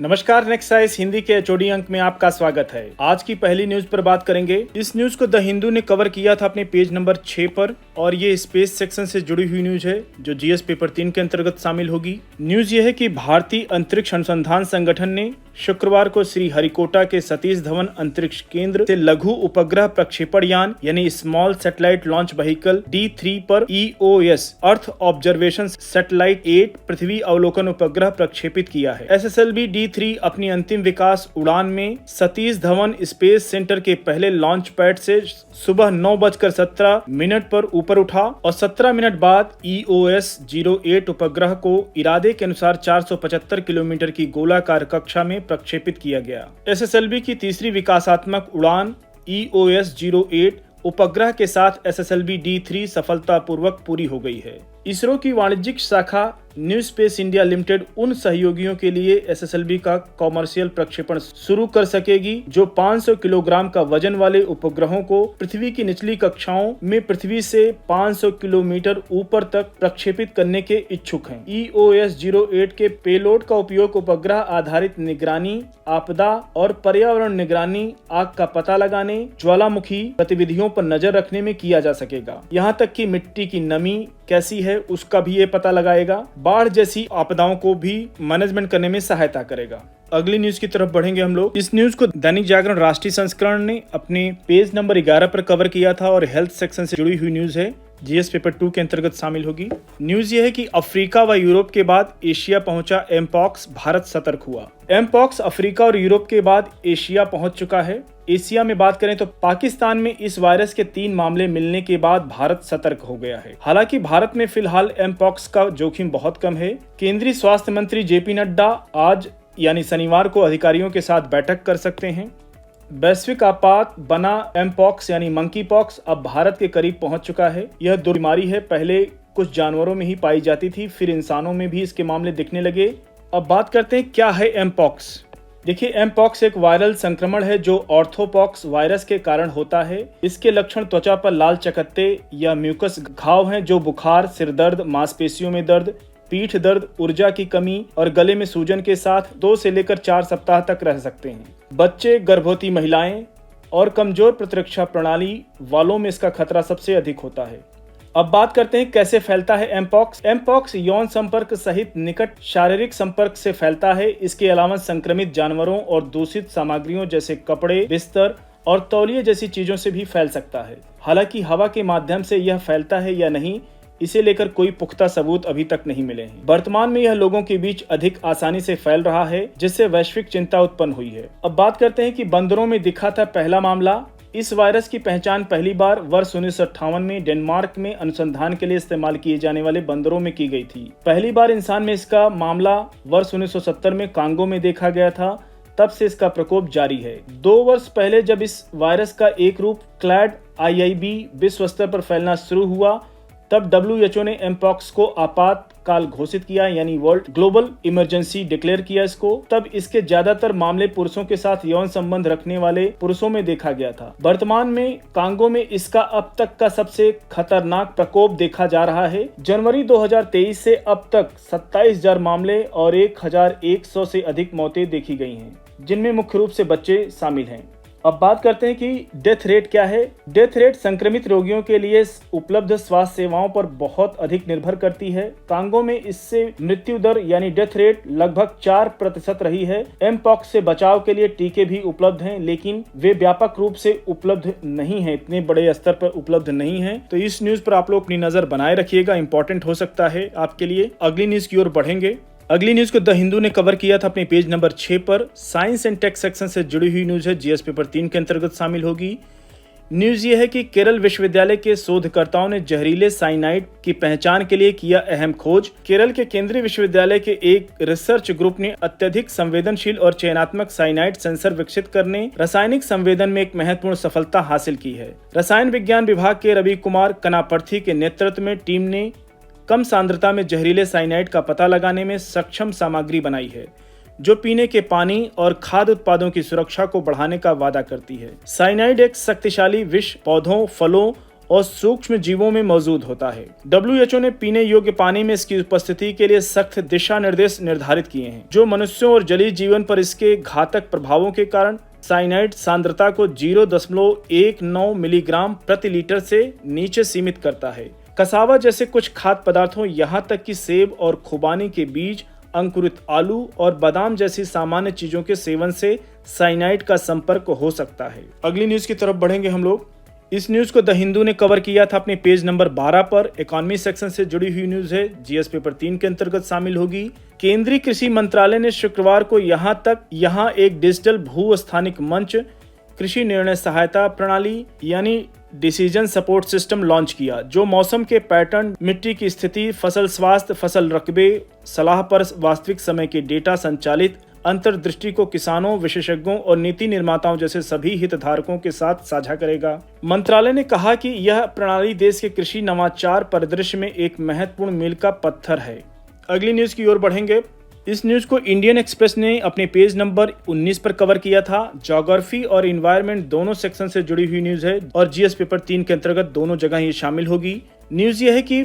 नमस्कार, next size Hindi के HOD अंक में आपका स्वागत है। आज की पहली न्यूज पर बात करेंगे। इस न्यूज को द हिंदू ने कवर किया था अपने पेज नंबर 6 पर और ये स्पेस सेक्शन से जुड़ी हुई न्यूज है जो जीएस पेपर 3 के अंतर्गत शामिल होगी। न्यूज ये है कि भारतीय अंतरिक्ष अनुसंधान संगठन ने शुक्रवार को श्री हरिकोटा के सतीश धवन अंतरिक्ष केंद्र से लघु उपग्रह प्रक्षेपण यान यानी small satellite launch vehicle D3 पर EOS अर्थ ऑब्जर्वेशन सैटेलाइट 8 पृथ्वी अवलोकन उपग्रह प्रक्षेपित किया है। SSLV D3 अपनी अंतिम विकास उड़ान में सतीश धवन स्पेस सेंटर के पहले लॉन्च पैड से सुबह 9:17 पर ऊपर उठा और 17 मिनट बाद EOS 08 उपग्रह को इरादे के अनुसार 475 किलोमीटर की गोलाकार कक्षा में प्रक्षेपित किया गया। SSLV की तीसरी विकासात्मक उड़ान EOS 08 उपग्रह के साथ SSLV D3 सफलतापूर्वक पूरी हो गई है। इसरो की वाणिज्यिक शाखा न्यू स्पेस इंडिया लिमिटेड उन सहयोगियों के लिए SSLV का कॉमर्शियल प्रक्षेपण शुरू कर सकेगी जो 500 किलोग्राम का वजन वाले उपग्रहों को पृथ्वी की निचली कक्षाओं में पृथ्वी से 500 किलोमीटर ऊपर तक प्रक्षेपित करने के इच्छुक हैं। EOS 08 के पेलोड का उपयोग उपग्रह आधारित निगरानी, आपदा और पर्यावरण निगरानी, आग का पता लगाने, ज्वालामुखी गतिविधियों पर नजर रखने में किया जा सकेगा। यहाँ तक कि मिट्टी की नमी कैसी है उसका भी ये पता लगाएगा। बाढ़ जैसी आपदाओं को भी मैनेजमेंट करने में सहायता करेगा। अगली न्यूज की तरफ बढ़ेंगे हम लोग। इस न्यूज को दैनिक जागरण राष्ट्रीय संस्करण ने अपने पेज नंबर 11 पर कवर किया था और हेल्थ सेक्शन से जुड़ी हुई न्यूज है। जीएस पेपर 2 के अंतर्गत शामिल होगी। न्यूज ये है कि अफ्रीका व यूरोप के बाद एशिया पहुंचा एमपॉक्स, भारत सतर्क हुआ। एमपॉक्स अफ्रीका और यूरोप के बाद एशिया पहुंच चुका है। एशिया में बात करें तो पाकिस्तान में इस वायरस के 3 मामले मिलने के बाद भारत सतर्क हो गया है। हालांकि भारत में फिलहाल एमपॉक्स का जोखिम बहुत कम है। केंद्रीय स्वास्थ्य मंत्री JP नड्डा आज यानी शनिवार को अधिकारियों के साथ बैठक कर सकते हैं। वैश्विक आपात बना एमपॉक्स यानी मंकी पॉक्स अब भारत के करीब पहुंच चुका है। यह बीमारी है, पहले कुछ जानवरों में ही पाई जाती थी, फिर इंसानों में भी इसके मामले दिखने लगे। अब बात करते हैं क्या है एमपॉक्स। देखिए, एमपॉक्स एक वायरल संक्रमण है जो ऑर्थोपॉक्स वायरस के कारण होता है। इसके लक्षण त्वचा पर लाल चकत्ते या म्यूकस घाव हैं जो बुखार, सिरदर्द, मांसपेशियों में दर्द, पीठ दर्द, ऊर्जा की कमी और गले में सूजन के साथ 2 से लेकर 4 सप्ताह तक रह सकते हैं। बच्चे, गर्भवती महिलाएं और कमजोर प्रतिरक्षा प्रणाली वालों में इसका खतरा सबसे अधिक होता है। अब बात करते हैं कैसे फैलता है एमपॉक्स। एमपॉक्स यौन संपर्क सहित निकट शारीरिक संपर्क से फैलता है। इसके अलावा संक्रमित जानवरों और दूषित सामग्रियों जैसे कपड़े, बिस्तर और तौलिए जैसी चीजों से भी फैल सकता है। हालांकि हवा के माध्यम से यह फैलता है या नहीं, इसे लेकर कोई पुख्ता सबूत अभी तक नहीं मिले हैं। वर्तमान में यह लोगों के बीच अधिक आसानी से फैल रहा है, जिससे वैश्विक चिंता उत्पन्न हुई है। अब बात करते हैं कि बंदरों में दिखा था पहला मामला। इस वायरस की पहचान पहली बार वर्ष 1958 में डेनमार्क में अनुसंधान के लिए इस्तेमाल किए जाने वाले बंदरों में की गई थी। पहली बार इंसान में इसका मामला वर्ष 1970 में कांगो में देखा गया था। तब से इसका प्रकोप जारी है। 2 वर्ष पहले जब इस वायरस का एक रूप क्लैड IIB विश्व स्तर पर फैलना शुरू हुआ, तब WHO ने एमपॉक्स को आपातकाल घोषित किया, यानी वर्ल्ड ग्लोबल इमरजेंसी डिक्लेयर किया इसको। तब इसके ज्यादातर मामले पुरुषों के साथ यौन संबंध रखने वाले पुरुषों में देखा गया था। वर्तमान में कांगो में इसका अब तक का सबसे खतरनाक प्रकोप देखा जा रहा है। जनवरी 2023 से अब तक 27,000 मामले और 1,100 से अधिक मौतें देखी गई हैं, जिनमें मुख्य रूप से बच्चे शामिल हैं। अब बात करते हैं कि डेथ रेट क्या है। डेथ रेट संक्रमित रोगियों के लिए उपलब्ध स्वास्थ्य सेवाओं पर बहुत अधिक निर्भर करती है। कांगो में इससे मृत्यु दर यानी डेथ रेट लगभग 4% रही है। एमपॉक्स से बचाव के लिए टीके भी उपलब्ध हैं, लेकिन वे व्यापक रूप से उपलब्ध नहीं है, इतने बड़े स्तर पर उपलब्ध नहीं है। तो इस न्यूज पर आप लोग अपनी नजर बनाए रखिएगा, इंपॉर्टेंट हो सकता है आपके लिए। अगली न्यूज की ओर बढ़ेंगे। अगली न्यूज को द हिंदू ने कवर किया था अपने पेज नंबर 6 पर। साइंस एंड टेक सेक्शन से जुड़ी हुई न्यूज है, जीएस पेपर 3 के अंतर्गत शामिल होगी। न्यूज ये है कि केरल विश्वविद्यालय के शोधकर्ताओं ने जहरीले साइनाइड की पहचान के लिए किया अहम खोज। केरल के केंद्रीय विश्वविद्यालय के एक रिसर्च ग्रुप ने अत्यधिक संवेदनशील और चयनात्मक साइनाइड सेंसर विकसित करने रासायनिक संवेदन में एक महत्वपूर्ण सफलता हासिल की है। रसायन विज्ञान विभाग के रवि कुमार कनापर्थी के नेतृत्व में टीम ने कम सांद्रता में जहरीले साइनाइड का पता लगाने में सक्षम सामग्री बनाई है, जो पीने के पानी और खाद्य उत्पादों की सुरक्षा को बढ़ाने का वादा करती है। साइनाइड एक शक्तिशाली विष पौधों, फलों और सूक्ष्म जीवों में मौजूद होता है। WHO ने पीने योग्य पानी में इसकी उपस्थिति के लिए सख्त दिशा निर्देश निर्धारित किए हैं, जो मनुष्यों और जलीय जीवन पर इसके घातक प्रभावों के कारण साइनाइड सांद्रता को 0.19 मिलीग्राम प्रति लीटर से नीचे सीमित करता है। कसावा जैसे कुछ खाद्य पदार्थों, यहाँ तक कि सेब और खुबानी के बीज, अंकुरित आलू और बादाम जैसी सामान्य चीजों के सेवन से साइनाइड का संपर्क हो सकता है। अगली न्यूज की तरफ बढ़ेंगे हम लोग। इस न्यूज को द हिंदू ने कवर किया था अपने पेज नंबर 12 पर। इकोनॉमी सेक्शन से जुड़ी हुई न्यूज है, जीएस पेपर 3 के अंतर्गत शामिल होगी। केंद्रीय कृषि मंत्रालय ने शुक्रवार को यहाँ एक डिजिटल भू स्थानिक मंच कृषि निर्णय सहायता प्रणाली यानी डिसीजन सपोर्ट सिस्टम लॉन्च किया, जो मौसम के पैटर्न, मिट्टी की स्थिति, फसल स्वास्थ्य, फसल रकबे, सलाह पर वास्तविक समय के डेटा संचालित अंतर्दृष्टि को किसानों, विशेषज्ञों और नीति निर्माताओं जैसे सभी हितधारकों के साथ साझा करेगा। मंत्रालय ने कहा कि यह प्रणाली देश के कृषि नवाचार परिदृश्य में एक महत्वपूर्ण मील का पत्थर है। अगली न्यूज की ओर बढ़ेंगे। इस न्यूज को इंडियन एक्सप्रेस ने अपने पेज नंबर 19 पर कवर किया था। ज्योग्राफी और एनवायरनमेंट दोनों सेक्शन से जुड़ी हुई न्यूज है और जीएस पेपर 3 के अंतर्गत दोनों जगह ये शामिल होगी। न्यूज ये है कि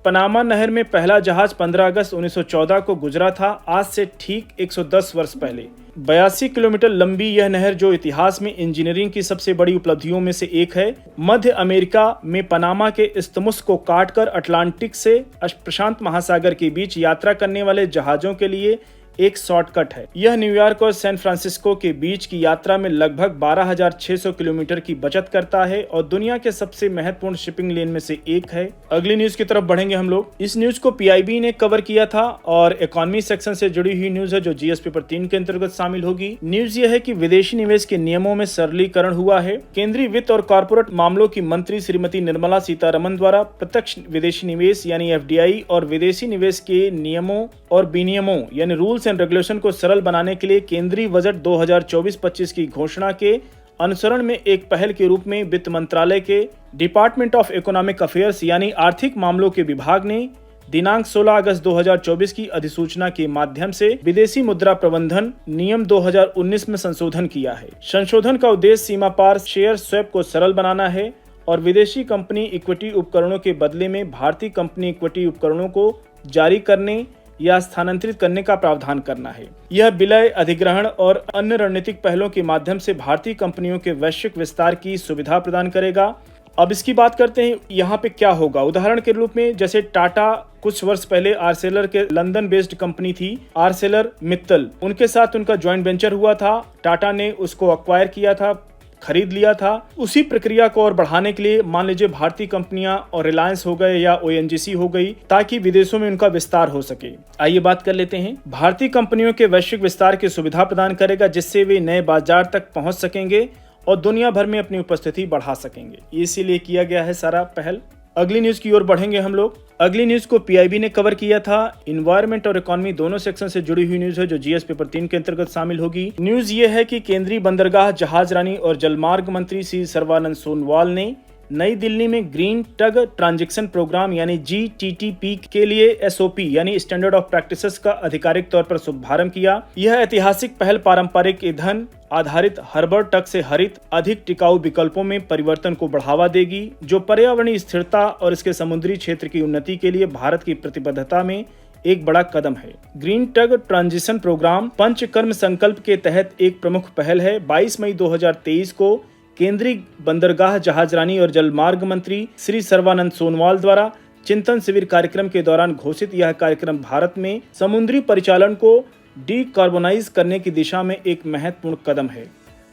पनामा नहर में पहला जहाज 15 अगस्त 1914 को गुजरा था, आज से ठीक 110 वर्ष पहले। 82 किलोमीटर लंबी यह नहर, जो इतिहास में इंजीनियरिंग की सबसे बड़ी उपलब्धियों में से एक है, मध्य अमेरिका में पनामा के इस्थमुस को काटकर अटलांटिक से प्रशांत महासागर के बीच यात्रा करने वाले जहाजों के लिए एक शॉर्टकट है। यह न्यूयॉर्क और सैन फ्रांसिस्को के बीच की यात्रा में लगभग 12,600 किलोमीटर की बचत करता है और दुनिया के सबसे महत्वपूर्ण शिपिंग लेन में से एक है। अगली न्यूज की तरफ बढ़ेंगे हम लोग। इस न्यूज को पीआईबी ने कवर किया था और इकोनॉमी सेक्शन से जुड़ी हुई न्यूज है, जो जीएस पेपर 3 के अंतर्गत शामिल होगी। न्यूज ये है कि विदेशी निवेश के नियमों में सरलीकरण हुआ है। केंद्रीय वित्त और कॉर्पोरेट मामलों की मंत्री श्रीमती निर्मला सीतारमण द्वारा प्रत्यक्ष विदेशी निवेश यानी एफडीआई और विदेशी निवेश के नियमों और विनियमों यानी रूल्स एंड रेगुलेशन को सरल बनाने के लिए केंद्रीय बजट 2024-25 की घोषणा के अनुसरण में एक पहल के रूप में वित्त मंत्रालय के डिपार्टमेंट ऑफ इकोनॉमिक अफेयर्स यानी आर्थिक मामलों के विभाग ने दिनांक 16 अगस्त 2024 की अधिसूचना के माध्यम से विदेशी मुद्रा प्रबंधन नियम 2019 में संशोधन किया है। संशोधन का उद्देश्य सीमा पार शेयर स्वैप को सरल बनाना है और विदेशी कंपनी इक्विटी उपकरणों के बदले में भारतीय कंपनी इक्विटी उपकरणों को जारी करने या स्थानांतरित करने का प्रावधान करना है। यह विलय, अधिग्रहण और अन्य रणनीतिक पहलों के माध्यम से भारतीय कंपनियों के वैश्विक विस्तार की सुविधा प्रदान करेगा। अब इसकी बात करते हैं, यहाँ पे क्या होगा। उदाहरण के रूप में जैसे टाटा कुछ वर्ष पहले आर्सेलर के लंदन बेस्ड कंपनी थी आर्सेलर मित्तल, उनके साथ उनका ज्वाइंट वेंचर हुआ था। टाटा ने उसको अक्वायर किया था, खरीद लिया था। उसी प्रक्रिया को और बढ़ाने के लिए मान लीजिए भारतीय कंपनियां और रिलायंस हो गए या ओएनजीसी हो गई, ताकि विदेशों में उनका विस्तार हो सके। आइए बात कर लेते हैं। भारतीय कंपनियों के वैश्विक विस्तार की सुविधा प्रदान करेगा, जिससे वे नए बाजार तक पहुंच सकेंगे और दुनिया भर में अपनी उपस्थिति बढ़ा सकेंगे। इसीलिए किया गया है सारा पहल। अगली न्यूज की ओर बढ़ेंगे हम लोग। अगली न्यूज को पीआईबी ने कवर किया था। इन्वायरमेंट और इकोनॉमी दोनों सेक्शन से जुड़ी हुई न्यूज है, जो जीएस पेपर 3 के अंतर्गत शामिल होगी। न्यूज ये है कि केंद्रीय बंदरगाह, जहाजरानी और जलमार्ग मंत्री श्री सर्बानंद सोनोवाल ने नई दिल्ली में ग्रीन टग ट्रांजिशन प्रोग्राम यानी GTTP के लिए SOP यानी स्टैंडर्ड ऑफ प्रैक्टिसेस का आधिकारिक तौर पर शुभारंभ किया। यह ऐतिहासिक पहल पारंपरिक ईंधन आधारित हर्बर टग से हरित, अधिक टिकाऊ विकल्पों में परिवर्तन को बढ़ावा देगी, जो पर्यावरणीय स्थिरता और इसके समुद्री क्षेत्र की उन्नति के लिए भारत की प्रतिबद्धता में एक बड़ा कदम है। Green tug transition programme panchakarma संकल्प के तहत एक प्रमुख पहल है। 22 मई 2023 को केंद्रीय बंदरगाह, जहाजरानी और जलमार्ग मंत्री श्री सर्बानंद सोनोवाल द्वारा चिंतन शिविर कार्यक्रम के दौरान घोषित यह कार्यक्रम भारत में समुद्री परिचालन को डीकार्बोनाइज करने की दिशा में एक महत्वपूर्ण कदम है।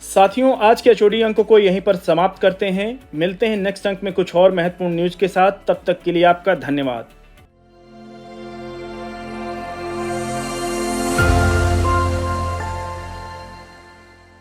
साथियों, आज के HOD अंक को यहीं पर समाप्त करते हैं। मिलते हैं नेक्स्ट अंक में कुछ और महत्वपूर्ण न्यूज के साथ। तब तक के लिए आपका धन्यवाद।